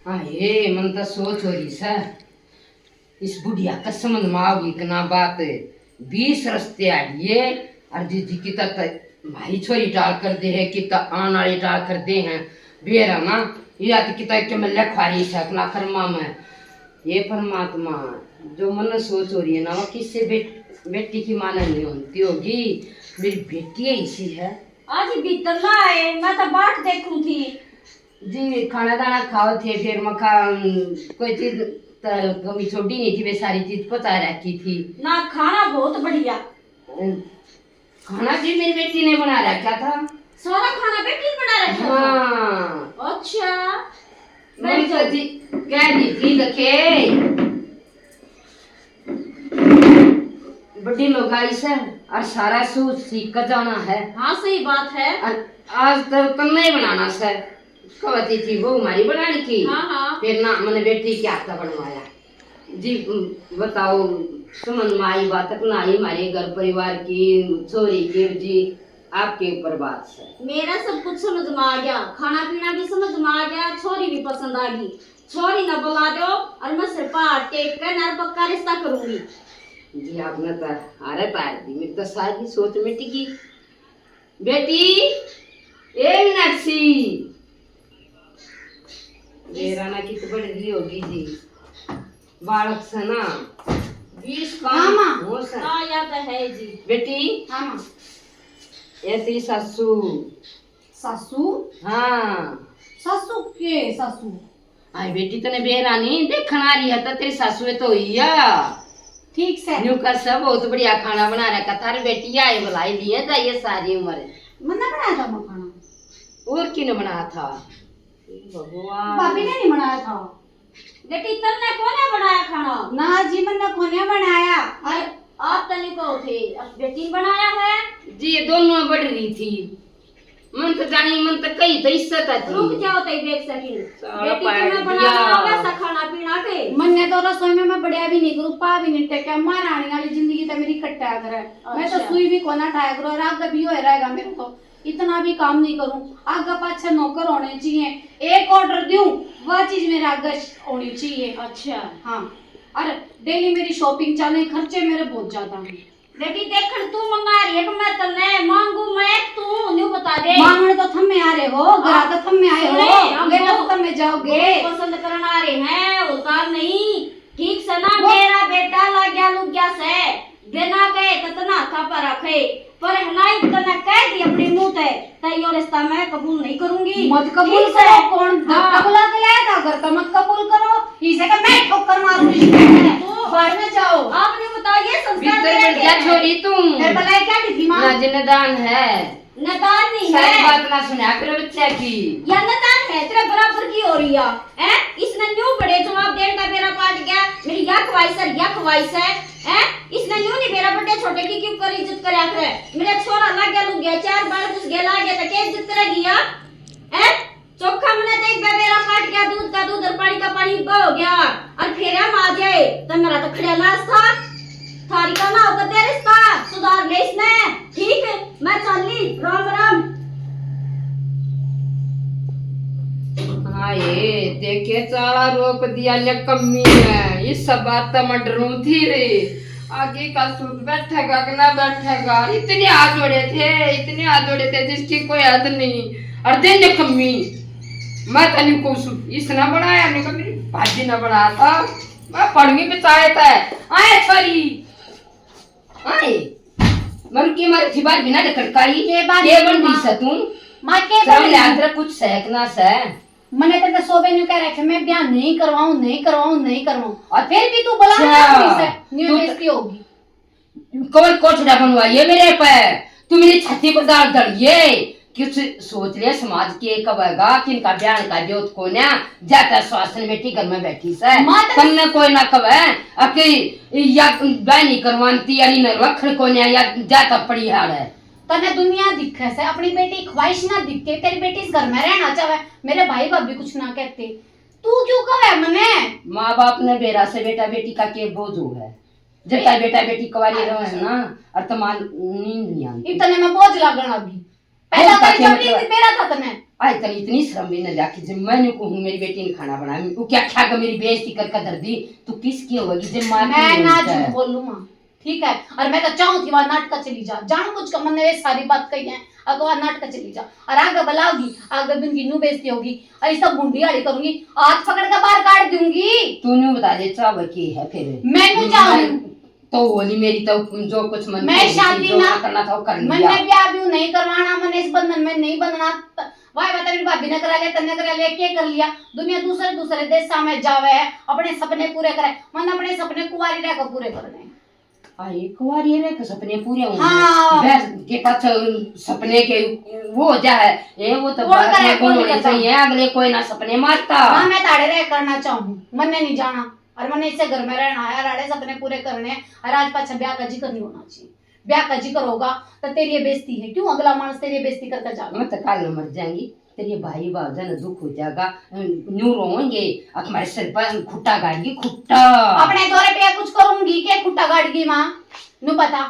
हाँ ये मन तो सोच हो रही सा इस बुढ़िया का समझ में आओगी कि ना बात 20 रस्ते आइए और दीदी की तक भाई छोरी टाल कर दे है कि आन वाली टाल कर दे हैं बेरा ना या तो किता के मैं लखवारी से अपना कर्मा में ये परमात्मा जो मन सोच हो रही है ना वो किससे बेटी की माना नहीं होती होगी मेरी बेटी ऐसी है। आज भीतर ना आए मैं तो बाट देखूं थी जी खाना दाना खाओ थे फिर मखा कोई चीज कमी छोड़ी नहीं थी वे सारी चीज पता रखी थी ना खाना बहुत बढ़िया खाना जी मेरी बेटी ने बना रखा था सारा खाना बेटी बना रखा था। हाँ अच्छा मैं तो जी कह दी थी देखे बड़ी लोग आई से और सारा सूट सीख कर जाना है। हाँ सही बात है। आज तक तो नहीं बनाना से कहती थी वो हमारी बनाने की। हाँ। फिर ना मैंने बेटी क्या आता बनवाया जी बताओ समझ में आई बात अपना आई हमारे घर परिवार की छोरी की जी आपके ऊपर बात से मेरा सब कुछ समझ में आ गया खाना पीना भी समझ में आ गया छोरी भी पसंद आ गई छोरी न बुला दो और मैं सिर पर हाथ टेक कर नर पक्का रिश्ता करूंगी। जी आपने तो अरे तार दी मेरी तो सारी सोच मिट गई बेटी ए मीनाक्षी राना की तो बड़ी दी होगी जी बालक से ना 20 काम हो सा हाँ या तो है जी बेटी। हाँ माँ ऐसी सासू सासू हाँ सासू के सासू आई बेटी तने बेरानी देखना आ रही है तो तेरी सासू है तो या ठीक से न्यू का सब बहुत बढ़िया खाना बना रखा थारी बेटी आई बुलाई लिए जाइए सारी उम्र मन्ना बनाया था मैं खाना और किने बनाया था भगवान भाभी ने नहीं बनाया था बेटी तन्ने कौन बनाया खाना ना जी मन्ना कोने बनाया और आप तने को थे अब बेटी ने बनाया है जी ये दोनों बढ़ रही थी मन तो जानी मन तो कई तो इज्जत आती रुक जाओ तई देख सकी सारा बेटी पाया तुम्हें बनाना होगा सा खाना पीना के मन्ने तो रसोई में मैं बढ़िया भी नहीं करूँ पा भी नहीं टेका महारानी वाली जिंदगी तो मेरी कट्टा करे मैं तो सुई भी कोना टाया करूँ और आगे भी हो रहेगा मेरे को इतना भी काम नहीं करूँ आगे पाछे नौकर होने चाहिए एक ऑर्डर दूं वह चीज मेरे आगे होनी चाहिए। अच्छा हाँ और डेली मेरी शॉपिंग चले खर्चे मेरे बहुत ज्यादा हैं। बेटी देख तू मंगा रही है कि मैं तन्ने मांगू मैं तू न्यू बता दे मांगने तो थम में आ रहे हो घर तो थम में आए हो लेना तो थम में जाओगे पसंद करने आ रहे हैं उतार नहीं ठीक से ना मेरा बेटा ला गया लुक गया से बिना कहे ततना था पर रखे पर हनाई तना कह दी अपने मुंह ते तैयो रिश्ता मैं कबूल नहीं करूंगी मत कबूल करो कौन धक्का बुला के लाया था घर का मत कबूल करो इसे का मैं ठोकर मारूं रिश्ते में बाहर में जाओ आपने बताइए संस्कार भीतर क्या छोड़ी तुम फिर भलाई क्या थी मां ना जिन्नदान है नदान नहीं सारी है बात ना सुना करो बच्चा की या नदान है तेरे बराबर की हो रही है इसने न्यू बड़े जवाब देने का मेरा पाट गया मेरी या ख्वाहिश है इसने न्यू नहीं मेरा बड़े छोटे की क्यों कर इज्जत करे आखिर मेरा छोरा लग गया लुक गया 4 बार घुस गया ला गया तो क्या इज्जत करेगी या चोखा मने देख मेरा पाट गया दूध का दूध और पानी का पानी हो गया और फिर हम आ जाए तो मेरा तो खड़ा लाश था थारी का ना होकर दे रिश्ता सुधार ले इसने ठीक है मैं चली राम राम। हाँ ये देखे चाला रोक दिया ले कमी है ये सब बात तो मैं डरूं थी रे आगे का सूट बैठेगा कि ना बैठेगा इतने हाथ जोड़े थे जिसकी कोई हद नहीं और देने कमी मैं तनी को इसने बनाया नहीं कभी मेरी भाजी ने बनाया था मैं पढ़ूंगी बिचाए था आए छोरी आए मर के मारे थी बार बिना खड़काई ये बात ये बन दी से तुम मां के सब ले कुछ सहकना से मने तो सोबे न्यू कह रखे मैं ब्याह नहीं करवाऊं और फिर भी तू बुला न्यू बेइज्जती होगी कौन कोठड़ा बनवाइए मेरे पे तू मेरी छाती पर दाल दड़िए कुछ सोच ले समाज के कबेगा किनका ब्याह का जोत को ना जाता स्वास्थ्य बेटी घर में बैठी से कन्ने कोई ना कबे अके या ब्याह नहीं करवाती यानी न रखड़ को ना या जाता पड़ी हाड़ है तने दुनिया दिखे से अपनी बेटी ख्वाहिश ना दिखे तेरी बेटी इस घर में रहना चाहे मेरे भाई भाभी कुछ ना कहते तू क्यों कहे मने माँ बाप ने बेरा से बेटा बेटी का के बोझो है जब तक बेटा बेटी कवारी रहे ना और तमाल नींद नहीं आती इतने में बोझ लगना अभी पहला कभी मेरा था तने आज तक इतनी शर्म भी न जाके जब मैंने कहूँ मेरी बेटी ने खाना बनाया वो क्या खाएगा मेरी बेइज्जती कर कर दी तू किसकी होगी जब माँ की मैं ना होता है। झूठ बोलूं माँ, ठीक है। और मैं तो चाहूँ थी वहां नाटक चली जा, जान कुछ का मन ने सारी बात कही है, अगर वहां नाटक चली जा और आगे बुलाओगी, आगे भी उनकी नू बेइज्जती होगी और ये सब बूंदी आड़ी करूंगी, हाथ पकड़ के बाहर काट दूंगी। तूने बता दे चावल की है फिर मैं नहीं जाऊँ, तो होली मेरी तो जो कुछ मन मैं शादी जो ना करना था वो कर मन लिया। ने ब्याह भी नहीं करवाना, मन इस बंधन में नहीं बंधना। वाह बता मेरी भाभी ने करा लिया, तन्ने करा लिया, क्या कर लिया। दुनिया दूसरे दूसरे देश में जावे है, अपने सपने पूरे करे, मन अपने सपने कुंवारी रहकर पूरे करने। आई कुंवारी रह के सपने पूरे होंगे। हाँ। बस के पास सपने के वो हो जाए ये वो तो कौन करे, कौन कौन होनी करता? चाहिए अगले कोई ना सपने मारता। हाँ मैं ताड़े रह करना चाहूँ, मन ने नहीं जाना और मैंने इससे घर में रहना है, राड़े सपने पूरे करने हैं और आज पाछा ब्याह का जिक्र नहीं होना चाहिए। ब्याह का जिक्र होगा तो तेरी ये बेइज्जती है, क्यों अगला मानस तेरी ये बेइज्जती करके जाएगा। मैं तो काल में मर जाएंगी तेरे भाई भावजान दुख हो जाएगा न्यू रोएंगे हमारे सिर पर खुट्टा गाड़गी खुट्टा। अपने दौरे पे कुछ करूंगी क्या, खुट्टा गाड़गी माँ नु पता।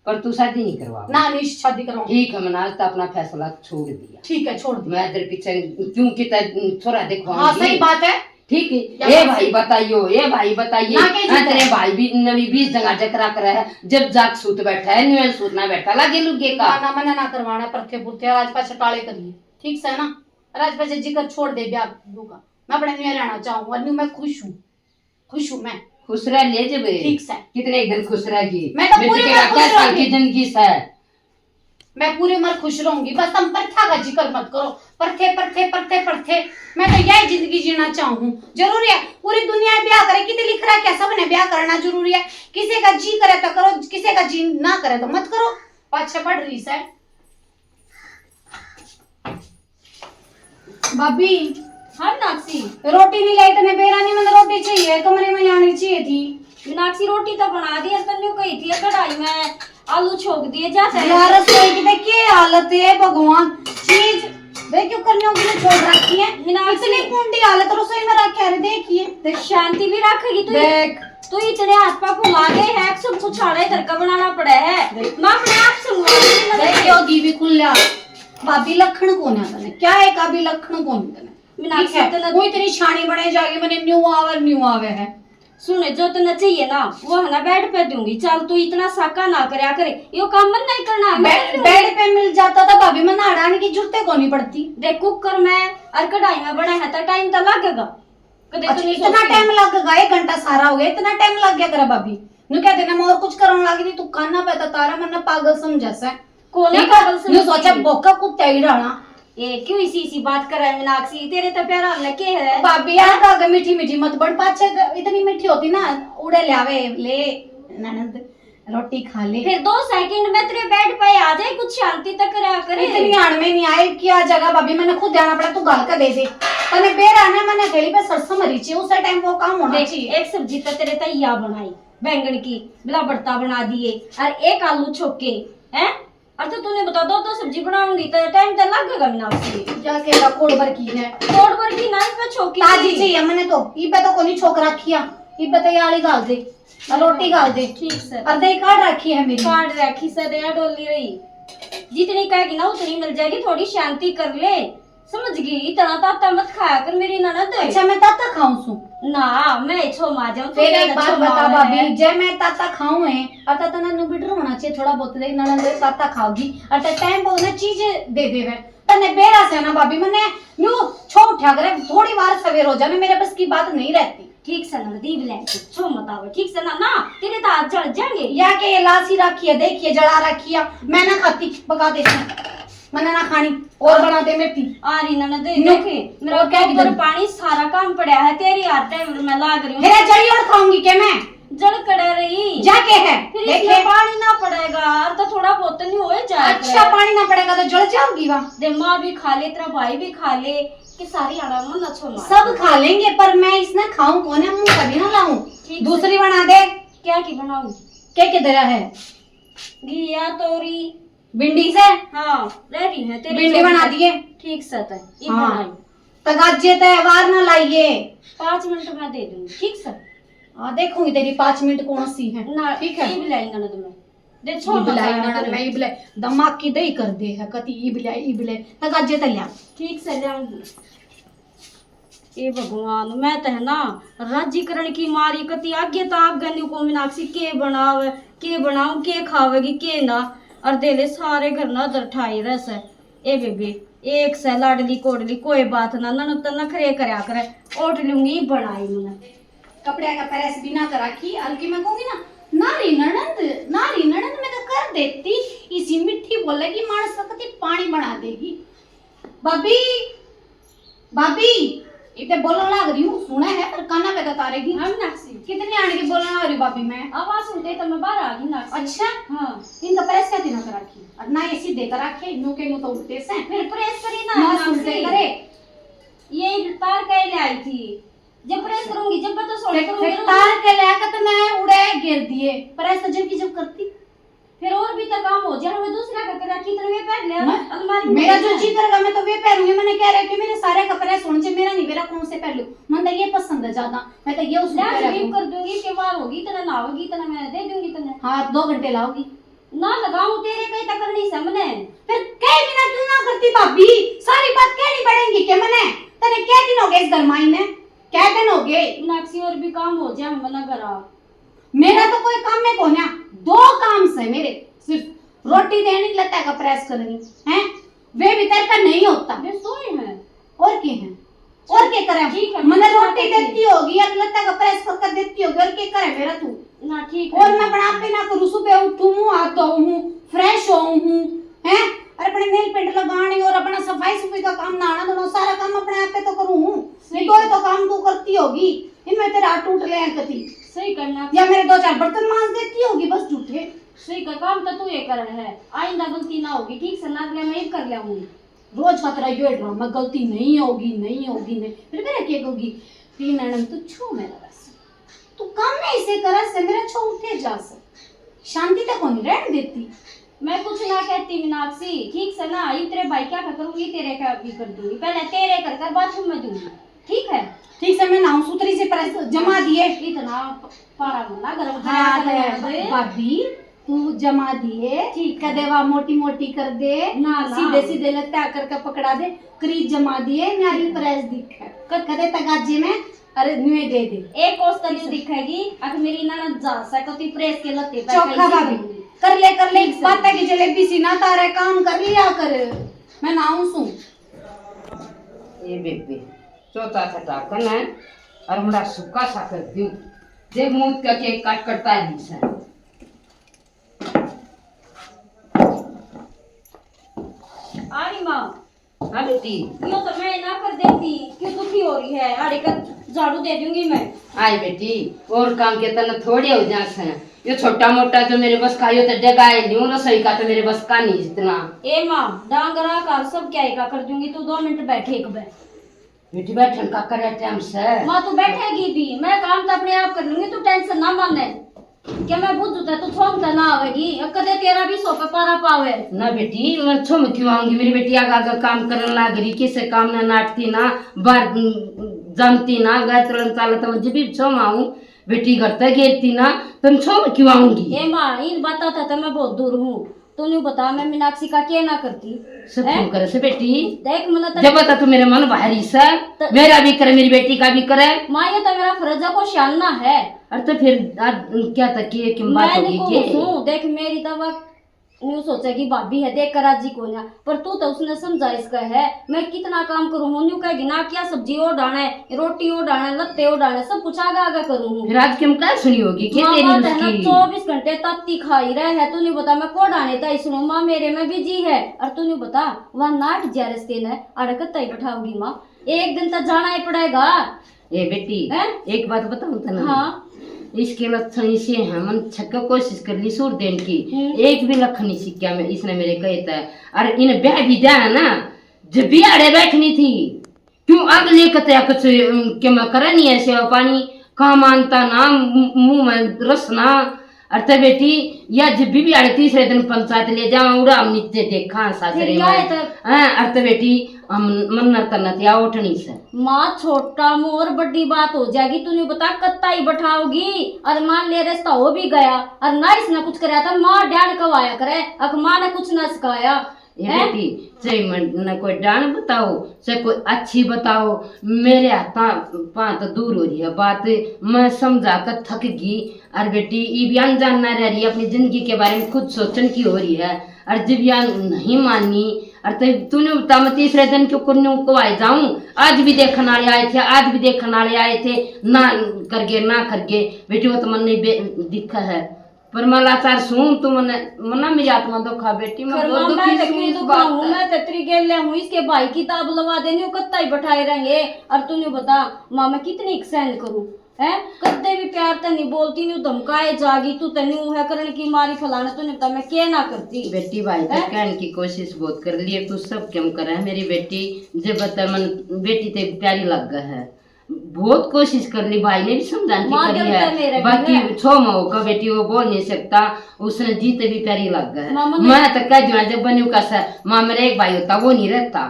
पर तू शादी नहीं करवा ना नहीं शादी कराऊंगी। ठीक है मैंने आज तो अपना फैसला छोड़ दिया। ठीक है छोड़ दो। मैं तेरे पीछे क्यों कितना थोड़ा देखो। हाँ सही बात है। ठीक है ये भाई बताइयो ये भाई बताइए ना के हाँ, तेरे भाई भी नवी 20 जगह चकरा कर है जब जाग सूत बैठा है न्यूएल सूतना बैठा लगे लुगे का ना मना ना करवाना परथे पुरथे आज पाछा टाले करिए, ठीक से ना। आज पाछा जिक्र छोड़ दे ब्याह का, मैं अपने न्यू रहना चाहूँ और न्यू मैं खुश हूँ मैं। खुश रह ले जब ठीक से कितने दिन खुश रहेगी। मैं तो पूरी उम्र खुश साल की रहूंगी। जिंदगी से मैं पूरी उम्र खुश रहूंगी, बस तुम प्रथा का जिक्र मत करो। परथे परथे परथे परथे मैं तो यही जिंदगी जीना चाहूँ। जरूरी है पूरी दुनिया में ब्याह करे, कितने लिख रहा है क्या सबने ब्याह करना जरूरी है। किसी का जी करे तो करो, किसी का जी ना करे तो मत करो। पाछे पड़ रही है भाभी। हाँ मीनाक्षी, रोटी नहीं लाई तने बेरा नहीं, मैंने रोटी चाहिए कमरे में लानी चाहिए थी। मीनाक्षी रोटी तो बना दी, तन्ने कही थी कढ़ाई में आलू छोक दिए जाता है। यार रसोई की देखिए हालत है भगवान, चीज देखियो करने के लिए छोड़ रखी है। इतनी कुंडी हालत रसोई में रखी है, देखिए देख शांति भी रखेगी तू। देख तू इतने हाथ पा फुला गए है, सब कुछ आड़े इधर का बनाना पड़ा है। मैं अपने आप से देखियो घी भी खुला। भाभी लखन कौन है तने, क्या है का भी लखन कौन तने। मीनाक्षी वो इतनी छानी बने जाके मैंने न्यू आवे है। सुने जो तुमने चाहिए ना वो है ना बेड पे दूंगी। चल तू इतना साका ना करया करे, यो काम मन नहीं करना। बेड पे मिल जाता था भाभी, मैं नहाने की जरूरत को नहीं पड़ती। देख कुकर में और कढ़ाई में बना है तो टाइम तो लगेगा। कदे अच्छा, तो नहीं इतना टाइम लगेगा, 1 घंटा सारा हो गया, इतना टाइम लग गया करा भाभी। नु कहते ना मैं और कुछ करने लगी थी, तू खाना पे तो तारा मन पागल समझा सा कोने ठीक पागल है। नु सोचा समझती। बोका कुत्ता ही रहना। ये क्यों इसी बात कर रहा है मीनाक्षी, तेरे तो प्यारा लगे है। भाभी यार का मीठी मीठी मत बड़ पाछे, इतनी मीठी होती ना उड़े लावे ले ननद रोटी खा ले। फिर 2 सेकंड में तेरे बेड पे आ जाए, कुछ शांति तक करया करे। इतनी आड़ में नहीं आए क्या जगह भाभी, मैंने खुद जाना पड़ा, तू गाल का दे दे तने बेर आने मैंने खेली पे सरसों मरी चाहिए, उस टाइम वो काम होना देख चाहिए। एक सब्जी तो तेरे तैया बनाई बैंगन की, बिला भरता बना दिए और एक आलू छोके हैं। और तो तूने बता दो सब्जी बनाऊंगी तो टाइम तो लगेगा मीनाक्षी। जाके का कोड़ भर की है, तोड़ भर की ना इसमें छोकी ताजी थी। चाहिए मैंने तो इबे तो कोनी छोक रखिया, इबे तो याली गाल दे और रोटी गाल दे। ठीक सर, और दही काट रखी है मेरी। काट रखी सदैया डोली रही, जितनी कहेगी ना उतनी मिल जाएगी। थोड़ी शांति कर ले, समझ गई। इतना ताता मत खाया कर मेरी ननद। अच्छा मैं ताता खाऊं सू ना मैं छो मा जाऊं। फिर एक बात बता भाभी, जब मैं ताता खाऊं है और ताता ना बिटर होना चाहिए थोड़ा बहुत, देख ननद ताता खाओगी और तो टाइम पर उन्हें चीज दे देवे तने बेरा से ना भाभी मैंने न्यू छो उठा करे, थोड़ी बार सवेर हो जाने मेरे बस की बात नहीं रहती। ठीक से ना दीव ले छो मत आवे, ठीक से ना ना तेरे तो हाथ जल जाएंगे। या के ये लासी रखी है, देखिए जला रखी है, मैं ना खाती पका देती, मैंने ना खानी और बना दे मेथी। आ रही ननद देखे मेरा और क्या ऊपर किधर? पानी सारा काम पड़ा है, तेरी हाथ टाइम मैं लाग रही हूँ। मेरा जड़ी और खाऊंगी क्या मैं, जल कड़ा रही जाके है फिर देखे। इसमें पानी ना पड़ेगा और तो थोड़ा बहुत नहीं हो जाएगा। अच्छा पानी ना पड़ेगा तो जल जाऊंगी वहाँ। दे माँ भी खा ले, तेरा भाई भी खा ले, कि सारी आड़ा मन अच्छो मार। सब खा लेंगे पर मैं इसने खाऊं कौन है, मुंह कभी ना लाऊं। ठीक दूसरी बना दे। क्या की बनाऊं? क्या किधर है घिया तोरी भिंडी से, हाँ रह रही है तेरी भिंडी चोरी बना है। दिए। ठीक सत है ये हाँ। बनाई। तगाजे त्योहार ना लाइए। 5 मिनट में दे दूंगी। ठीक सर, देखूंगी तेरी 5 मिनट कौन सी है। ना ठीक है। ये भी लाएंगे ना तुम्हें। दे छोड़ इबले बताया नड़न में इबले दिमाग की दही कर दे है कति इबले तगाजे तल्या ठीक से लाऊंगी। ए भगवान, मैं तो है ना राज्यकरण की मारी कति आगे तो आप गन्यू को मीनाक्षी के बनावे के बनाऊं के खावेगी के ना और देले सारे घर ना दर ठाई रस है। ए बेबी एक से लाडली कोडली कोई बात ना नन तो नखरे करया करे ओट लूंगी बनाई मैंने कपड़े का प्रेस बिना कर रखी हल्की मैं कहूंगी ना नारी ननंद मैं तो कर देती इसी मिट्टी बोलेगी मानस कति पानी बना देगी। भाभी भाभी इतने बोलने लग रही हूँ सुना है पर काना पे तारेगी हम नाक्सी कितनी आने की बोलने लग रही भाभी मैं आवाज सुनते तो मैं बाहर आ गई नाक्सी। अच्छा हाँ इनका प्रेस क्या दिन कर रखी और ना ये सीधे कर रखे नो के नो तो उठते से फिर प्रेस करी ना ना सुनते नाक्सी। करे ये तार कह ले आई थी जब प्रेस करूंगी जब मैं तो सोने करूंगी फिर तार के लेकर तो मैं उड़े गिर दिए प्रेस तो जब की जब करती फिर और भी तो काम हो जाए मैं दूसरा का रखी तो वे पहन ले अलमारी में मेरा जो जी करेगा मैं तो वे पहनूंगी। मैंने क्या रहा कि मेरे सारे कपड़े सुन से मेरा नहीं मेरा कौन से पहलू मन तो ये पसंद है ज्यादा मैं तो ये उसको स्लीप कर दूंगी के बार होगी इतना नहाओगी इतना मैं दे दूंगी तने हाँ 2 घंटे लाओगी ना लगाऊं तेरे कहीं तक नहीं सामने फिर कई बिना क्यों ना करती भाभी सारी बात कहनी पड़ेगी के मने तने क्या दिन हो गए इस गरमाई में क्या दिन हो गए नाक्सी और भी काम हो जाए मना करा मेरा तो कोई काम में कोन्या 2 काम से मेरे सिर्फ रोटी देनी लता का प्रेस करनी है वे भी तेरे का नहीं होता वे सोए हैं और क्या है और क्या करे ठीक है मैंने रोटी देती होगी या लता का प्रेस कर देती होगी और क्या करे मेरा तू ना ठीक और मैं बना पे ना करूँ सुबह उठूं मुंह हाथ धोऊं फ्रेश होऊं हैं और अपने नेल पेंट लगाने और अपना सफाई सुफाई का काम नहाना धोना सारा काम अपने आप पे तो करूं नहीं तो काम तू करती होगी इनमें तेरा हाथ टूट ले कति सही करना या मेरे 2-4 बर्तन मांज देती होगी बस झूठे सही का काम तो तू ये कर है आइंदा गलती ना होगी ठीक से ना मैं ही कर लेऊंगी रोज का तेरा ये ड्रामा गलती नहीं होगी नहीं फिर मेरा क्या कहोगी तीन ननद तू छो मेरा बस तू काम नहीं ऐसे करा से मेरा छो उठे जा से शांति तक नहीं रहने देती मैं कुछ ना कहती मीनाक्षी ठीक से ना आई तेरे भाई क्या करूंगी तेरे का भी कर दूंगी पहले तेरे कर बाथरूम में दूंगी ठीक है ठीक से मैं नाउ सूत्री से जमा दिए इतना पारा मना गरम भाभी तू जमा दिए ठीक कर देवा मोटी मोटी कर दे ना सीधे सीधे लगता करके पकड़ा दे क्रीज जमा दिए नारी प्रेस दिख कर कदे तगाजे में अरे नुए दे दे एक कोस तनी दिखेगी अब मेरी ननद जा सकती प्रेस के लते पर चौखा भाभी कर ले बात की जलेबी सी ना तारे काम कर लिया कर मैं नाऊ सू ये बेबे चौथा छठा कन है और मुड़ा सुक्का सा कर दूं देख मूत का केक काट करता है निशा आरी माँ हाँ बेटी यो तो मैं ना कर देती क्यों दुखी हो रही है आड़े का झाड़ू दे दूंगी मैं आई बेटी और काम के तना थोड़े हो जास हैं ये छोटा मोटा जो मेरे बस का यो तो जगाए नहीं रसोई का तो मेरे बस का नहीं जितना ए माँ डांगरा का सब क्या का कर दूंगी तू 2 मिनट बैठे एक बार बेटी बैठन का करे टाइम से माँ तू बैठेगी भी मैं काम तो अपने आप कर लूंगी तू टेंशन ना माने क्या मैं बुझ जुता तू छोंकता ना आवेगी कदे तेरा भी सो पे पारा पावे ना बेटी मैं छो में क्यों आऊंगी मेरी बेटी आगा आगा काम करने लग रही किसे काम ना नाटती ना बार जमती ना गैर चलन चालत मुझे भी छो में आऊं बेटी घर तक घेरती ना तुम छो में क्यों आऊंगी ए माँ इन बता था मैं बहुत दूर हूँ तूने बता मैं मीनाक्षी का क्या ना करती सब क्यों करे से बेटी देख मन जब बता तू मेरे मन भारी से मेरा भी करे मेरी बेटी का भी करे माँ ये तो मेरा फर्ज है को शालना है और तो फिर आज क्या तक की क्यों बात होगी मैं देख मेरी तो न्यू सोचेगी भाभी है देख कर राजी को ना पर तू तो उसने समझा इसका है मैं कितना काम करूँ हूँ न्यू कहेगी ना क्या सब्जी और डाना है रोटी और डाना है लत्ते और डाना है सब कुछ आगा आगा करूँ फिर आज क्यों क्या सुनी होगी क्या तेरी उसकी 24 घंटे तत्ती खाई रहे है तूने बता मैं को डाने था इसमें माँ मेरे में बिजी है और तूने बता वहाँ नाट ज्यारस्ते ने अड़कता ही बैठाओगी माँ एक दिन तक जाना ही पड़ेगा ए बेटी एक बात बताऊं तो ना हाँ इसके लक्षण इसे हैं मन छक्का कोशिश कर ली सूर देने की एक भी लक्षण नहीं सीखा मैं इसने मेरे कहता है अरे इन ब्याह भी दिया है ना जब बियाड़े बैठनी थी क्यों अगले कतया कुछ क्या मैं करा नहीं ऐसे पानी काम मानता ना मुंह में रस ना अरे बेटी या जब भी आड़े तीसरे दिन पंचायत ले जाओ उड़ा हम नीचे देखा सासरे फिर में क्या है तब? अरे बेटी हम मन्नत करना था उठनी से माँ छोटा मुंह और बड़ी बात हो जाएगी। तूने बता कत्ता ही बैठाओगी और मान ले रास्ता हो भी गया और ना इसने कुछ कराया था माँ डांड कवाया करे अक माँ ने कुछ ना सिखाया। ये बेटी चाहे न कोई डांड बताओ चाहे कोई अच्छी बताओ मेरे हाथ पाँव तो दूर हो रही है बात मैं समझा कर थक गई। और बेटी ये भी अनजान ना रह रही है अपनी जिंदगी के बारे में खुद सोचने की हो रही है और जब या नहीं मानी और तूने बता मैं तीसरे दिन क्यों कुन्नू को आए जाऊं। आज भी देखने वाले आए थे आज भी देखने वाले आए थे ना करगे ना करगे बेटी वो तो मन नहीं दिखा है पर मैं लाचार सुन तू मना मेरी आत्मा दुखा बेटी मैं बहुत दुखी हूं मैं तत्री गेल हूँ इसके भाई किताब लगा देनी कत्ता ही बैठाए रहेंगे। और तूने बता माँ मैं कितनी सहन करूँ है कदे भी प्यार तो नहीं बोलती नहीं धमकाए जागी तू तेनू है करने की मारी फलाना तूने बता मैं क्या ना करती। बेटी भाई तो कहने की कोशिश बहुत कर लिए तू सब क्यों कर है मेरी बेटी जब बता मन बेटी ते प्यारी लग गया है बहुत कोशिश कर ली भाई ने भी समझाने की करी है बाकी छो मऊ का बेटी वो बोल नहीं सकता उसने जीते भी प्यारी लग गया है। मैं तो कह दूं जब बनी का सर माँ मेरा एक भाई होता वो नहीं रहता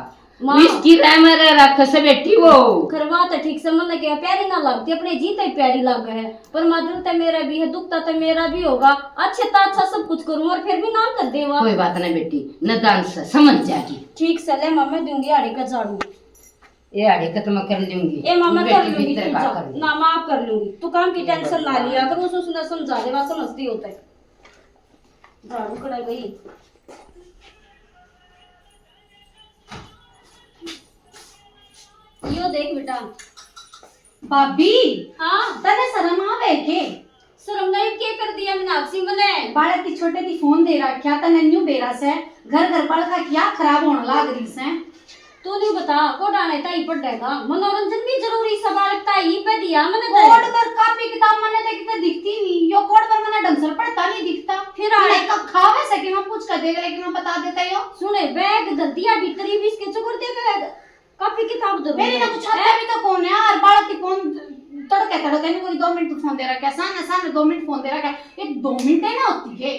इसकी मेरा रख से बेटी वो करवा तो ठीक से मन लगे प्यारी ना लगती अपने जीते ही प्यारी लग है पर दिल तो मेरा भी है दुखता तो मेरा भी होगा अच्छे तो अच्छा सब कुछ करूँ और फिर भी ना कर देवा। कोई बात नहीं बेटी न दान से समझ जाएगी ठीक से ले मामा दूंगी आड़े का झाड़ू ये आड़े का तो मैं कर लूंगी ए मामा कर लूंगी ना माफ कर लूंगी तू काम की टेंशन ना लिया कर उसने समझा देवा समझती होता है झाड़ू कड़ा गई। यो देख बेटा भाभी हाँ तने शर्म आवे के शर्म नहीं क्या कर दिया मीनाक्षी मने बालक की छोटे दी फोन दे रखा तने न्यू बेरा से घर घर बालक का क्या खराब होने लाग रही से तू नहीं बता को डाले ताई पड़ेगा मनोरंजन भी जरूरी सवाल ताई पे दिया मैंने कोड पर कॉपी किताब मैंने देखते दिखती नहीं यो कोड पर मैंने ढंग से पढ़ता नहीं दिखता फिर आले का खावे से कि मैं पूछ कर देगा लेकिन मैं बता देता यो सुने बैग दल दिया भीतरी भी इसके चुकर दे बैग कॉपी किताब दो मेरी ना कुछ आता भी तो कौन है यार बालक की फोन तड़के नहीं कोई 2 मिनट फोन दे रखा है सामने 2 मिनट फोन दे रखा है ये 2 मिनट है ना होती है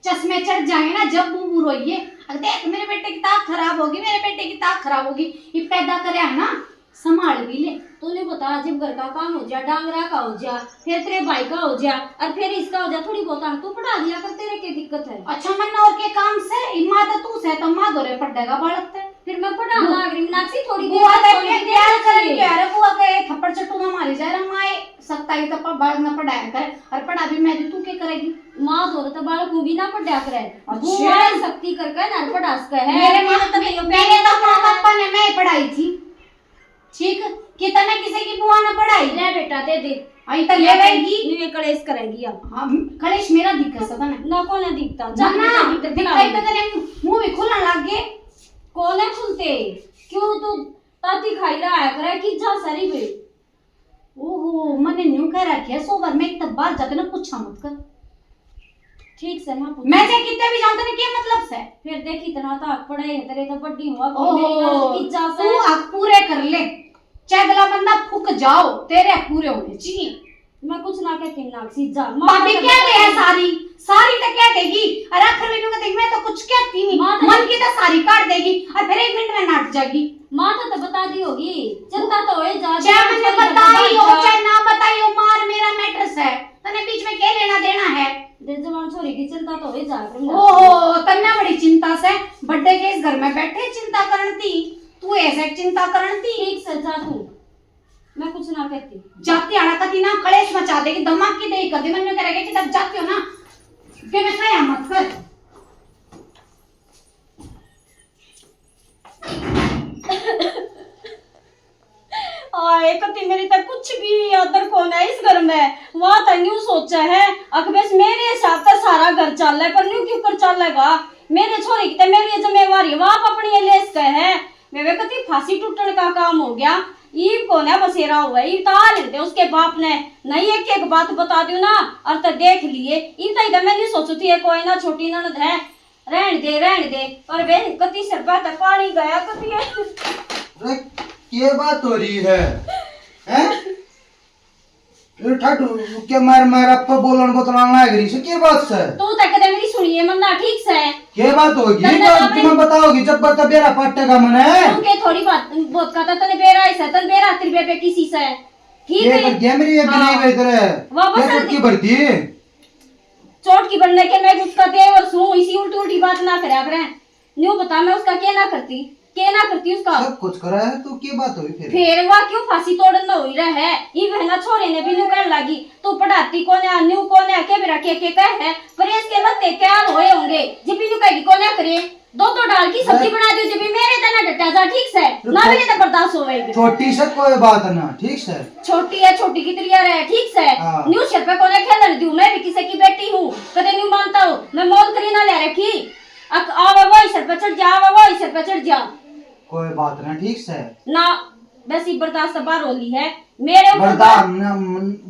चश्मे चढ़ जाए ना जब बूबू रोइए देख मेरे बेटे की ताक खराब होगी मेरे बेटे की ताक खराब होगी ये पैदा करे है ना संभाल भी ले। तूने बता जब घर का काम हो जा डांगरा का हो जा फिर तेरे भाई का हो जा और फिर इसका हो जा थोड़ी बहुत तू पढ़ा दिया कर तेरे क्या दिक्कत है। अच्छा मन्ना और के काम से माँ तो तू से तो माँ दोरे पड़ेगा बालक ते फिर मैं पढ़ा लाग रही मीनाक्षी थोड़ी बुआ के प्यार करे क्या रे बुआ के थप्पड़ चट्टू में मारी जा रहा माए सकता है तो बालक ना पढ़ाया करे और पढ़ा भी मैं तू क्या करेगी माँ तो तो बालक को भी ना पढ़ा करे बुआ शक्ति करके ना पढ़ा सके है मेरे माँ तो मेरे तो माँ पापा ने मैं पढ़ाई थी ठीक कितना किसी की बुआ ने पढ़ाई ले बेटा दे दे आई तो लेवेगी नी कलेश करेगी अब हां कलेश मेरा दिक्कत सदा ना कौन है दिखता जा ना दिखाई तो तेरे मुंह भी खुलने लग गए कौन है खुलते क्यों तू ताती खाई रहा है करे कि जा सारी बे ओहो मैंने न्यू कह रखा सो बार मैं तब बाहर जाते ना पूछा मत कर ठीक से ना मैं चाहे कितने भी जानता नहीं क्या मतलब से फिर देख इतना तो आग पड़े है तेरे तो बड्डी हुआ तू आग पूरे कर ले चाहे गला बंदा फूक जाओ तेरे पूरे होने चाहिए। मैं कुछ ना कहती मीनाक्षी जा भाभी क्या ले है सारी तो क्या देगी और आखिर में कहती मैं तो कुछ कहती नहीं मन की तो सारी काट देगी और फिर 1 मिनट में नाट जाएगी। माँ तो बता दी होगी चिंता तो होए जा चाहे मैंने बताई हो चाहे ना बताई हो मार मेरा मैटर्स है तने बीच में क्या लेना देना है दे जवान छोरी की चिंता तो होए जा ओहो तन्ना बड़ी चिंता से बर्थडे के इस घर में बैठे चिंता करती तू ऐसे चिंता करती ठीक से जा तू मैं कुछ ना कहती जाती आड़ा कती ना कलेश मचा देगी दिमाग की देगी कभी मैंने करेगा कि तब जाती हो ना कि मैं खाया मत कर आए कति मेरी तक कुछ भी अदर कौन है इस घर में वहां तो न्यू सोचा है अकबेस मेरे हिसाब से सारा घर चल रहा है पर न्यू क्यों कर चलेगा मेरे छोरी की तो मेरी जिम्मेवारी वहां अपनी लेस का है मैं कति फांसी टूटने का काम हो गया ईब कौन है बसेरा हुआ ईब तो आ लेते उसके बाप ने नहीं एक बात बता दियो ना और तो देख लिए ईब तो इधर मैं नहीं सोचू थी कोई ना छोटी ननद है रहन दे पर वे कति सिर पर पानी गया कति ये बात हो रही है हैं? ये ठाडू के मार मार आप बोलन बोतला लाग रही से के बात से तू तक कदे मेरी सुनिए मन्ना ठीक से के बात होगी तन्ने बात बाबे- तुम्हें बताओगी जब बता बेरा पट्टेगा मने तुमके थोड़ी बात बहुत कहता तने बेरा ऐसा तन बेरा तिरबे पे किसी से ठीक ये है पर गेमरी ये भी नहीं हाँ। बेहतर है वापस क्या आ चुटकी भरती चोट की बनने के मैं उसका देवर सू इसी उल्टी उल्टी बात ना करया करे न्यू बता मैं उसका क्या ना करती उसका सब कुछ करा है तो क्या बात हुई फिर वह क्यों फांसी तोड़न न हुई रहा है ये बहना छोरे ने भी न्यू कहने लगी तू पढ़ाती कौन है न्यू कौन है के मेरा के कह है पर इसके लत्ते क्या होए होंगे जब भी न्यू कहेगी कौन है करे दो डाल की सब्जी बना दी जब भी मेरे तना डटा जा ठीक से ना मेरे तो बर्दाश्त होएगी छोटी से कोई बात ना ठीक से छोटी है छोटी की त्रिया रहे ठीक से हाँ। न्यू सिर पे कोने खेलन दूं मैं भी किसी की बेटी हूँ कदे न्यू मानता हूँ मैं मौत करी ना ले रखी आवे वो सिर पे चढ़ जा आवे वो सिर पे चढ़ जा कोई बात ना ठीक से ना बस ये बर्दाश्त बार होली है मेरे ऊपर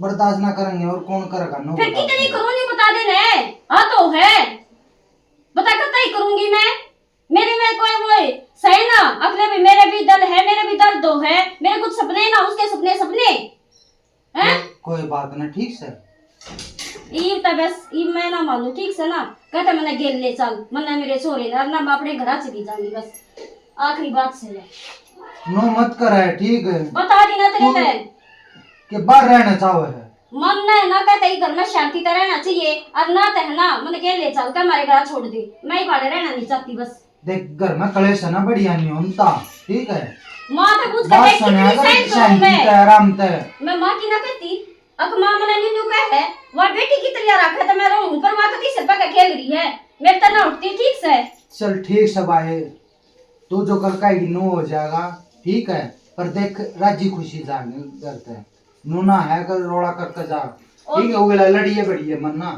बर्दाश्त ना करेंगे और कौन करेगा नो फिर कितनी करूँ नहीं बता देना है हाँ तो है बता करता ही करूंगी मैं मेरे में कोई वो सही ना अगले भी मेरे भी दल है मेरे भी दर्द दो है मेरे कुछ सपने ना उसके सपने हैं कोई बात ना ठीक से ये तो बस ये मैं ना मानू ठीक से ना कहता मैंने गेल ले चल मन्ना मेरे छोरे ना मैं अपने घर चली जाऊंगी बस आखिरी बात से है नो मत करे ठीक है बता दी ना तेरे में कि बाहर रहना चाहो है मन ने ना कहते ही घर में शांति तो रहना चाहिए और ना तो है ना मैंने गेल ले चल कर हमारे घर छोड़ दे मैं ही बाड़े रहना नहीं चाहती बस देख घर में कलेश है ना बढ़िया नहीं होता ठीक है माँ तो पूछ बात कर सुने कितनी अगर सहन करूं शांति मैं से आराम से मैं माँ की ना कहती अब माँ मना न्यू कह है वह बेटी की तरह रखा तो मैं रहूं पर माँ कहती सिर पर खेल रही है मेरे तो ना उठती ठीक से चल ठीक सब आए तू जो कर का नो हो जाएगा ठीक है पर देख राजी खुशी जाने करते हैं नूना है कर रोड़ा करके जा ठीक है वो लड़ी है बड़ी है मन्ना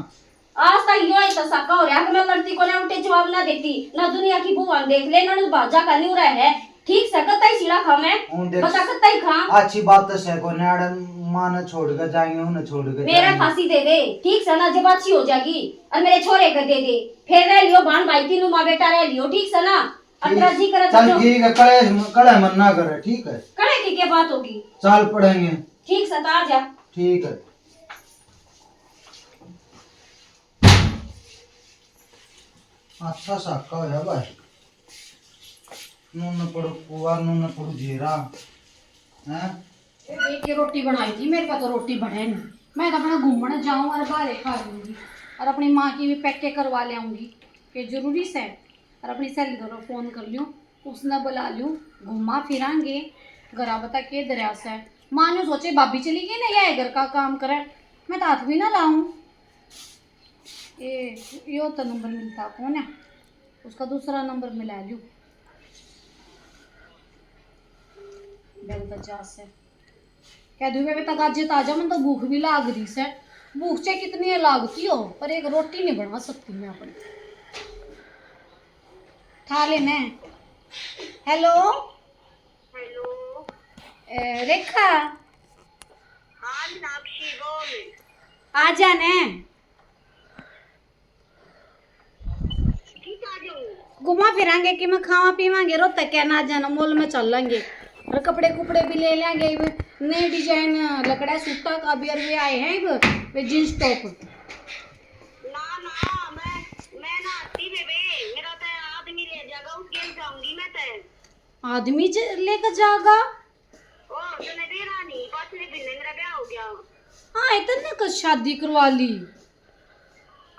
आज तक यो ही तो सका हो रहा कि मैं लड़ती को ना उल्टे जवाब ना देती ना दुनिया की बुआ देख ले ना बाजा का न्यू रहा है ठीक से कत्ता ही सीढ़ा खा मैं बता कत्ता ही खा अच्छी बात तो है को नाड़ मां ने छोड़ कर जाएंगे उन्हें छोड़ कर मेरा फांसी दे दे ठीक से ना जब अच्छी हो जाएगी और मेरे छोरे को दे दे फिर रह लियो बान भाई तीनों माँ बेटा रह लियो ठीक से ना अतरा जी करे चल ठीक है कड़े मन ना करे ठीक है कड़े की क्या बात होगी चल पढ़ेंगे ठीक से तो आ जा ठीक है अच्छा साका है भाई नून पड़ो कुआ नून पड़ो जीरा हैं एक ही रोटी बनाई थी मेरे को तो रोटी बने नहीं मैं तो अपना घूमने जाऊं और बाहर खा लूंगी और अपनी माँ की भी पैके करवा ले आऊंगी कि जरूरी से और अपनी सहेली को फोन कर लूँ उसने बुला लूँ घूमा फिरांगे घर बता के दरिया से माँ ने सोचे भाभी चली गई ना या घर का काम करे मैं तो हाथ भी ना लाऊं यो तो नंबर मिलता कौन है उसका दूसरा नंबर मिला लूँ से कह दूँ बेबे तक आज ताजा मन तो भूख भी लाग रही से भूख से कितनी लागती हो पर एक रोटी नहीं बना सकती मैं अपनी थाले में हेलो हेलो रेखा हाँ मीनाक्षी बोल आ जाने ठीक आ जाऊँ घुमा फिरांगे कि मैं खावा पीवांगे रो तक क्या ना जाना मॉल में चल लेंगे और कपड़े कुपड़े भी ले लेंगे नए डिजाइन लकड़ा सूटा का भी और वे आए हैं वे जींस टॉप ना ना मैं ना आती बेबे मेरा तो आदमी ले जाएगा उसके जाऊंगी मैं तो आदमी लेकर जाएगा ओ तूने देखा नहीं पिछले महीने मेरा ब्याह हो गया हाँ इतने का शादी करवा ली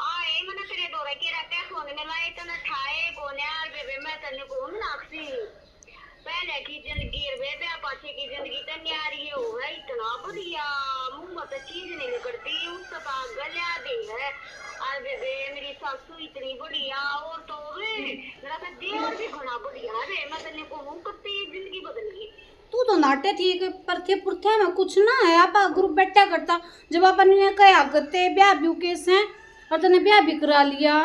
आए मैंने तेरे दौरे के रखे सोने में लाए तने ठाए कोने यार बेबे मैं तने को मीनाक्षी पहले की जिंदगी बेबे पाछे की जिंदगी तो न्यारी हो है इतना बढ़िया मुंह में तो चीज नहीं निकलती उसका तो गलिया दे है और बेबे मेरी सासू इतनी बढ़िया और तो वे मेरा तो देवर भी घना बढ़िया रे मैं तने को हूं कत्ते जिंदगी बदल गई तू तो नाटे थी कि परथे पुरथे में कुछ ना है आप ग्रुप बैठा करता जब अपन ने कहा करते ब्याह भी केस हैं और तूने ब्याह भी करा लिया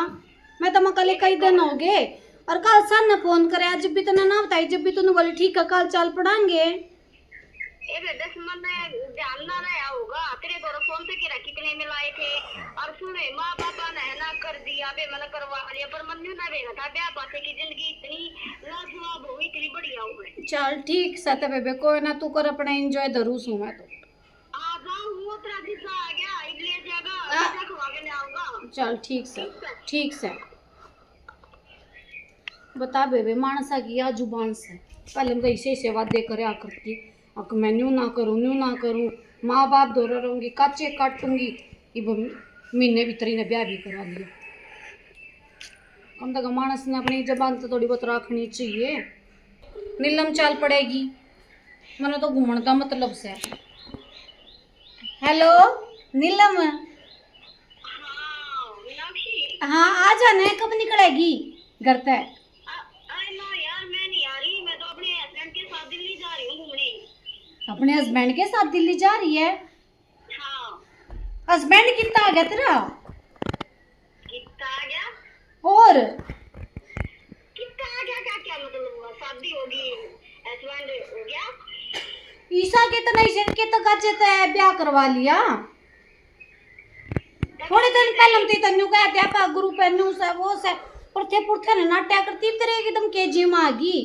मैं तो कल कई दिन हो गए और कल सन ने फोन करे जब भी तूने ना बताई जब भी तूने बोली ठीक है कल चल पड़ांगे ए बे 10 मन ध्यान ना रहा होगा तेरे दौरे फोन पे के कितने में लाए थे और सुने माँ पापा ने ना कर दिया बे मैंने करवा लिया पर मन ना बेना था ब्याह पासे की जिंदगी इतनी लाजवाब हो इतनी बढ़िया हो गई चल ठीक सत बेबे कोई ना तू कर अपना एंजॉय धरूस हूँ मैं तो आ जाऊँ उतरा जीजा आ गया ले जाएगा जीजा खवा के ले आऊंगा चल ठीक से बता बेबे मानसा की या जुबान से पहले मैं ऐसे ऐसे वादे करया करती अब मैं न्यू ना करूँ माँ बाप दोहरा रहूंगी काचे काटूंगी इब महीने भीतर ने ब्याह भी करा लिया कम से कम मानस ने अपनी जबान तो थोड़ी बहुत रखनी चाहिए नीलम चाल पड़ेगी मैंने तो घूमने का मतलब से हेलो नीलम मीनाक्षी हाँ आ जाना कब निकलेगी घर तक अरे ना यार मैं नहीं आ रही मैं तो अपने हस्बैंड के साथ दिल्ली जा रही हूँ घूमने अपने हस्बैंड के साथ दिल्ली जा रही है हाँ हस्बैंड कितना आ गया तेरा कितना आ गया और कितना आ गया क्या मतलब हुआ शादी होगी हस्बैंड हो गया ईसा के तो नहीं के तो गजे ते ब्याह करवा लिया थोड़े दिन पहले ती तन्नू कहते आपा गुरु पहनू से वो से पुरथे पुरथे ने नाट्या करती तेरे एकदम केजी में आ गई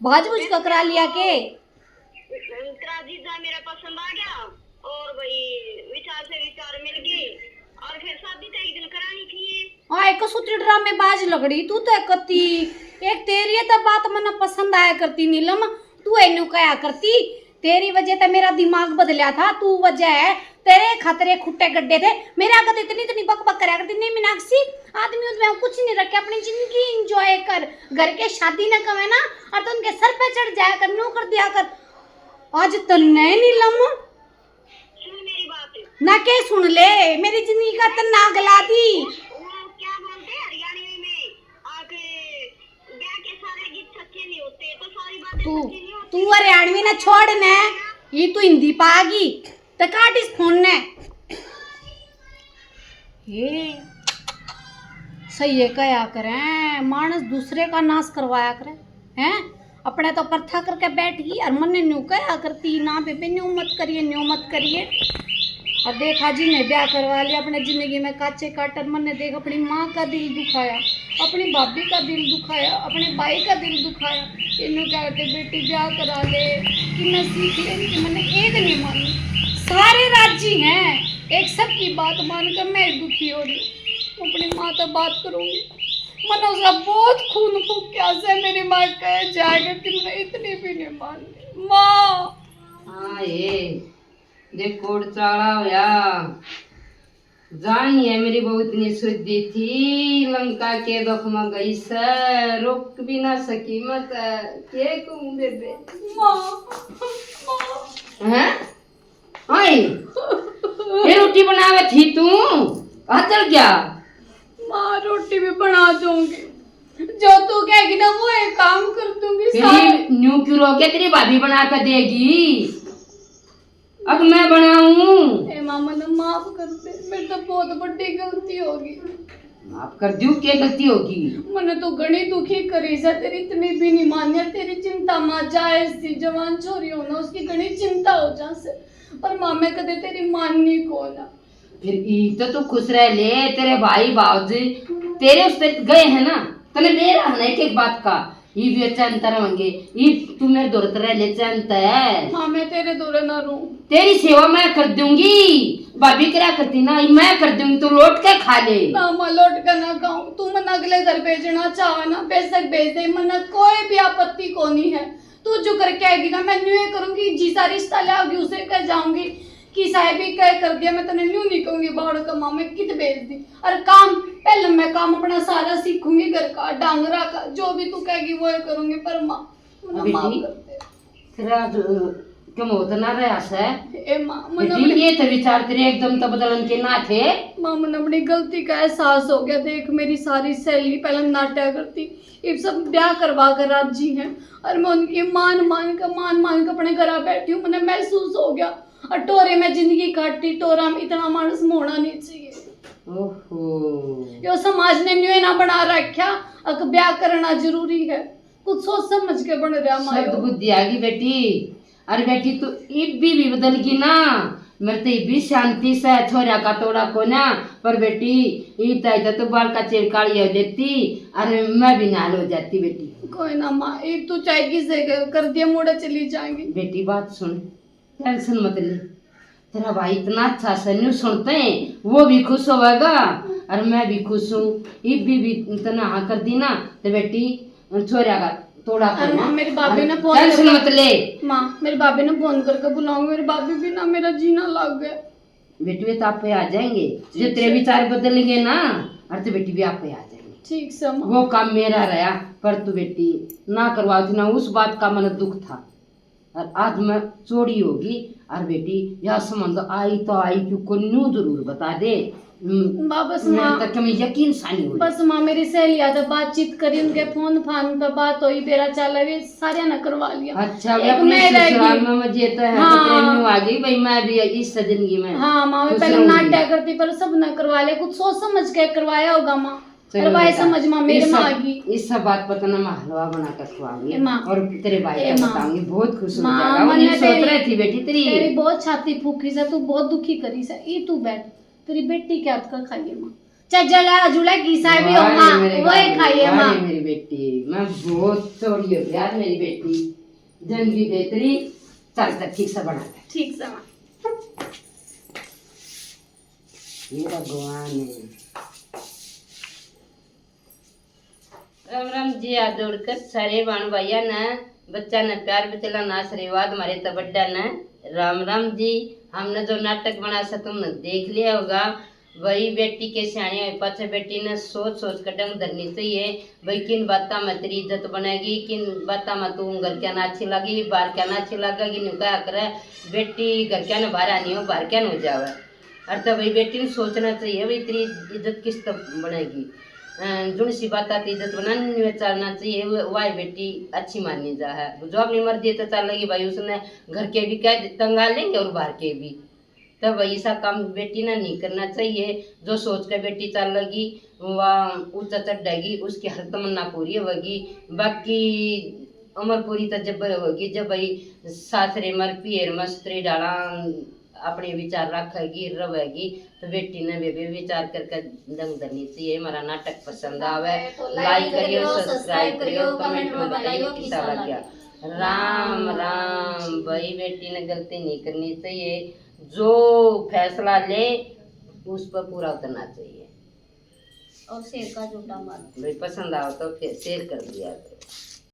भाज बुझ का करा लिया के तेरा जीजा मेरा पसंद आ गया और भाई विचार से विचार मिल गए और फिर शादी तो एक दिन करानी थी हाँ एक सूत्री ड्रामे बाज लगड़ी तू तो कती एक तेरी तो बात मना पसंद आया करती नीलम तू एनु कया करती तेरी वजह तो मेरा दिमाग बदलिया था तू वजह है तेरे खतरे खुट्टे गड्ढे थे मेरे आगे तो इतनी बक बक करया करती नहीं मीनाक्षी आदमी उसमें कुछ नहीं रखे अपनी जिंदगी एंजॉय कर घर के शादी न कमे ना और तो उनके सर पे चढ़ जाया कर नो कर दिया कर आज तो नए नीलम सुन मेरी बात ना के सुन ले मेरी जिंदगी का तो ना गला दी वो क्या बोलते हैं हरियाणवी में आके ब्याह के सारे गीत सच्चे नहीं होते तो सारी बातें तू सच्ची नहीं होती तू हरियाणवी ना छोड़ ने ये तू हिंदी पागी तो काट इस फोन ने ये सही है क्या करें मानस दूसरे का नाश करवाया करे हैं अपने तो प्रथा करके बैठ गई और मन ने न्यू क्या करती ना बेबे न्यू मत करिए और देखा जी ने ब्याह करवा लिया अपने जिंदगी में काचे काटर मन ने देख अपनी माँ का दिल दुखाया अपनी भाभी का दिल दुखाया अपने भाई का दिल दुखाया इन्हों क्या कहते बेटी ब्याह करा ले कि मैं सीख ले कि मैंने एक नहीं मानी सारे राजी हैं एक सब की बात मानकर मैं दुखी हो रही हूँ अपनी माँ तो बात करूँगी मैंने उसका बहुत खून फूक क्या से मेरी माँ कह जाएगा कि मैं इतनी भी नहीं मानी माँ हाँ ये देख कोड चाड़ा होया जानिए मेरी बहू इतनी शुद्धि थी लंका के दुख में गई से रोक भी ना सकी मत के कहूँ बेबे हैं हाय ये रोटी बनावे थी तू चल क्या माँ रोटी भी बना दूंगी जो तू कहेगी ना वो एक काम कर दूंगी तेरी न्यू क्यों रोके तेरी भाभी बना कर देगी अब मैं बनाऊं ए मामा ने माफ कर दे मेरी तो बहुत बड़ी गलती होगी माफ कर दूं क्या गलती होगी मैंने तो घनी दुखी करी से तेरी इतनी भी नहीं मानिया तेरी चिंता माँ जायज थी जवान छोरी होना उसकी घनी चिंता हो जा से पर मामे कदे तेरी माननी को ना फिर ई तो तू खुश रह ले तेरे भाई बाबूजी तेरे उस पे गए हैं ना तने ले रहा है एक एक बात का ये भी चंता रहेंगे ये तू मेरे दौर रह ले चंता है माँ मैं तेरे दूर ना रू तेरी सेवा मैं कर दूंगी भाभी क्या करती ना मैं कर दूंगी तू लौट के खा ले मामा लौट कर ना खाऊं तू मन अगले घर भेजना चाहे ना बेशक भेज दे मन कोई भी आपत्ति को नहीं है तू जो करके आएगी ना मैं न्यू करूंगी जी सा रिश्ता लाओगी उसे कह जाऊंगी कि साहिबी कह कर दिया मैं तने न्यू नहीं कहूंगी बाहर का माँ मैं कित भेज दी और काम पहले मैं काम अपना सारा सीखूंगी घर का डांगरा का जो भी तू कहेगी वो करूंगी पर माँ माफ कर दे तेरा कम होता ना रहा है ए माँ मन बेटी ये तो विचार तेरे एकदम तो बदलन के ना थे माँ मन अपनी गलती का एहसास हो गया देख मेरी सारी सहेली पहले नाट्या करती ये सब ब्याह करवा कर राजी हैं और मैं उनकी मान के अपने घर बैठी हूँ मैंने महसूस हो गया और टोरे में जिंदगी काटी टोरा में इतना मानस मोड़ना नहीं चाहिए ओहो यो समाज ने न्यू ना बना रखा अक ब्याह करना जरूरी है कुछ सोच समझ के बन रहा शब्द मायो बुद्धि आ गई बेटी अरे बेटी तू इब भी बदल गई ना मेरे तो भी शांति से छोरा का तोड़ा को ना पर बेटी ईद आई तो बाल का चिरकाड़ी हो जाती अरे मैं भी नाल हो जाती बेटी कोई ना माँ एक तू चाय किसे कर दिया मोड़ा चली जाएंगी बेटी बात सुन टेंशन मत ले तेरा भाई इतना अच्छा से न्यू सुनते हैं, वो भी खुश होगा और मैं भी खुश हूँ। भी इतना हाँ कर दी ना तो बेटी छोरा का थोड़ा अरे माँ, मेरी भाभी ने फोन टेंशन मत ले। माँ, मेरी भाभी ने फोन करके बुलाऊंगी, मेरी भाभी भी ना मेरा जीना लग गया। बेटी वे तो आप पे आ जाएंगे, जो तेरे विचार बदलेंगे ना, और तो बेटी भी आप पे आ जाएंगे। ठीक से माँ। वो काम मेरा रहा, पर तू बेटी ना करवा थी ना, उस बात का मन दुख था, और आज मैं चोरी होगी। और बेटी यह संबंध आई तो आई, क्यों को न्यू जरूर बता दे। बस मेरे माँ, तक में यकीन सानी हो। बस माँ, मेरी सहेली आज बातचीत करी, उनके फोन फान पे बात हुई, बेरा चला वे सारे ने करवा लिया। अच्छा एक वे अपने मैं रह ससुराल गई। में मजे तो है, हाँ। तो प्रेम न्यू आ गई भाई, मैं भी इस जिंदगी में हाँ माँ, मैं खुश पहले रहूंगी। नाट्य करती पर सब ने करवा लिया, कुछ सोच समझ के करवाया होगा माँ। चलो अरे भाई बेटा, समझ माँ, मेरे माँ की इस सब बात पता ना, मैं हलवा बना कर खुआऊंगी माँ। और तेरे भाई ए को माँ। बताऊंगी, बहुत खुश हो माँ, जाएगा। वो मैंने नहीं सोच रही थी बेटी तेरी तेरी। बहुत छाती फूकी से, तू बहुत दुखी करी से। ई तू बैठ, तेरी बेटी क्या कर खाइए माँ, चजला जुला की साहब भी हो वाह रे माँ, मेरे वही बाबू, खाइए वाह माँ। रे मेरी बेटी, मैं बहुत चोरी हो गया मेरी बेटी, जिंदगी दे तेरी। चल तक ठीक से बना दे। ठीक से माँ। ये भगवान है। राम राम जी आ दौड़कर सारे बाण भैया न बच्चा न प्यार बचला ना आशीर्वाद हमारे तो बड्डा न। राम राम जी, हमने जो नाटक बना सा तुमने देख लिया होगा। वही बेटी के सियाणी हुई पाछे बेटी ने सोच सोच कर डंग धरनी चाहिए भाई, किन बातों में तेरी इज्जत बनेगी, किन बातों में तू घर क्या ना अच्छी लगी, बाहर क्या ना अच्छी लगेगी। न्यू क्या करे बेटी घर क्या ना बाहर आनी हो, बाहर क्या न हो जावे। और तो भाई बेटी ने सोचना चाहिए भाई तेरी इज्जत किस तरह बनेगी, जुन सी बात आती इज्जत बनानी चलना चाहिए। वाई बेटी अच्छी मानी जा है, जो अपनी मर्जी तो चल लगी भाई, उसने घर के भी क्या तंगा लेंगे और बाहर के भी, तब ऐसा काम बेटी ने नहीं करना चाहिए। जो सोच कर बेटी चल लगी वह ऊंचा चढ़ेगी, उसकी हर तमन्ना पूरी होगी। बाकी उम्र पूरी तो जब होगी जब भाई सासरे मर पियर में स्त्री डाला अपने विचार रखेगी रहेगी, तो बेटी ने भी विचार करके दंग धरनी चाहिए। हमारा नाटक पसंद आवे लाइक करियो, सब्सक्राइब करियो, कमेंट में बताइयो कैसा लग गया। राम राम भाई, बेटी ने गलती नहीं करनी चाहिए, जो फैसला ले उस पर पूरा उतरना चाहिए। और शेर का झूठा मार। भाई पसंद आओ तो शेयर कर दिया करो।